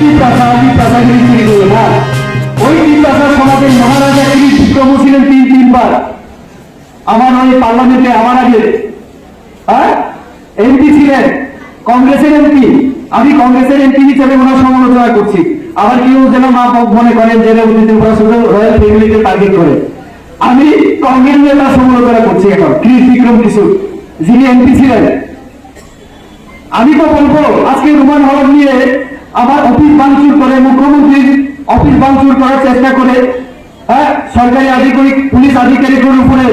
তিপ্রাসাগিরি চুরি করলো না। ওই তিপ্রাসার সমাজের মহারাজা তিনি বিক্রম ছিলেন তিনবার আমার ওই পার্লামেন্টে আমার আগে এমপি ছিলেন, কংগ্রেসের এমপি। আমি কংগ্রেসের এমপি হিসেবে ওনার সমালোচনা করছি। আবার কেউ যেন মা মনে করেন যে রয়্যাল ফ্যামিলিকে টার্গেট করে। আমি কংগ্রেস নেতার সমালোচনা করছি এখন, বিক্রম কিশোর যিনি এমপি ছিলেন। আমি তো বলবো আজকে রুমান হল নিয়ে আমার অফিস ভাঙচুর করে, মুখ্যমন্ত্রীর অফিস ভাঙচুর করার চেষ্টা করে, সরকারি আধিকারিক পুলিশ আধিকারিকের উপরে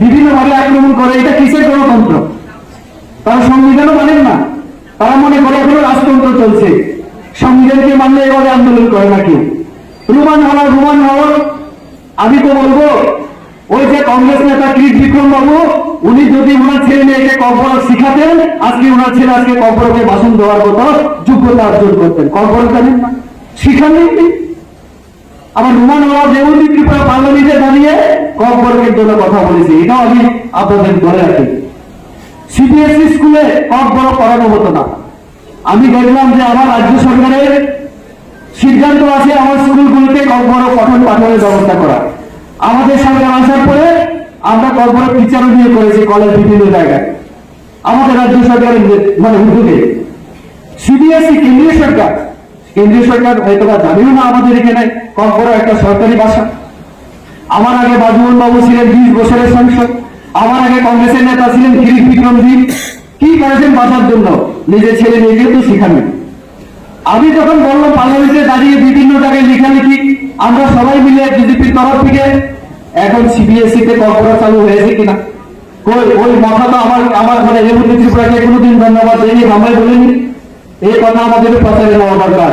বিভিন্নভাবে আক্রমণ করে। এটা কিসের গণতন্ত্র? তারা সংবিধানও মানেন না। তারা মনে করে এখনো রাজতন্ত্র চলছে। সংবিধানকে মানলে এভাবে আন্দোলন করে না কেউ। রুমান হল আমি তো বলবো ওই যে কংগ্রেস নেতা বিক্রম বাবু, উনি যদি ওনার ছেলে মেয়েকে কর্পোরেট শিখাতেন, আজকে ওনার ছেলে আজকে কর্পোরেটে ভাষণ দেওয়ার মতো যোগ্যতা অর্জন করতেন। কর্পোরেট জানেন না, শিখাননি। আবার রুমান হওয়া যেমনি ত্রিপুরা পার্লামেন্টে দাঁড়িয়ে কর্পোরেটের জন্য কথা বলেছে, এটাও আমি আপনাদের বলে রাখি। সিবিএসই স্কুলে কর্পোরেট পড়ানো হতো না। আমি দেখলাম যে আমার রাজ্য সরকারের সিদ্ধান্ত আছে আমার স্কুলগুলোতে কর্পোরেট পঠন পাঠনের ব্যবস্থা করা। আমাদের সরকার আসার পরে আমরা কর্পোরেট টিচারও নিয়ে করেছি কলেজ বিভিন্ন জায়গায়, আমাদের রাজ্য সরকারের মানে উদ্যোগে। সিবিএসই কেন্দ্রীয় সরকার হয়তো বা জানিও না আমাদের এখানে কর্পোরেট একটা সরকারি ভাষা। আমার আগে বাজুমোহন বাবু ছিলেন 20 বছরের সাংসদ, আমার আগে কংগ্রেসের নেতা ছিলেন বিক্রমজি। কি করেছেন ভাষার জন্য? নিজের ছেলে মেয়েকে তো শিখানো। আমি যখন বললাম পার্লামেন্টে দাঁড়িয়ে বিভিন্ন জায়গায় লেখালেখি আমরা সবাই মিলে বিজেপির তরফ থেকে, এখন সিবিএসই তে কর্পোরেট চালু হয়েছে কিনা? ওই মাথা তো আমার মানে রেবতী ত্রিপুরাকে কোনোদিন ধন্যবাদ দেয়নি, আমরাই বলিনি। এই কথা আমাদের প্রচারে নেওয়া দরকার।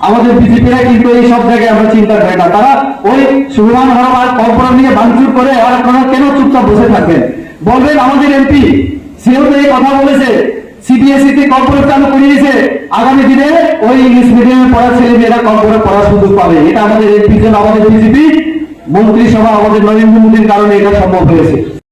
আমাদের বিজেপিরা কিন্তু এই সব জায়গায় আমরা চিন্তা করি না। তারা ওই সুমান হরম আর কর্পোরেট নিয়ে ভাঙচুর করে, আর আপনারা কেন চুপচাপ বসে থাকবেন? বলবেন আমাদের এমপি সেও তো এই কথা বলেছে, সিবিএসই তে কর্পোরেট চালু করিয়েছে, আগামী দিনে ওই ইংলিশ মিডিয়ামে পড়া ছেলে মেয়েরা কর্পোরেট পড়ার সুযোগ পাবে। এটা আমাদের এমপি জন্য, আমাদের বিজেপি মন্ত্রিসভা, আমাদের নরেন্দ্র মোদীর কারণে এটা সম্ভব হয়েছে।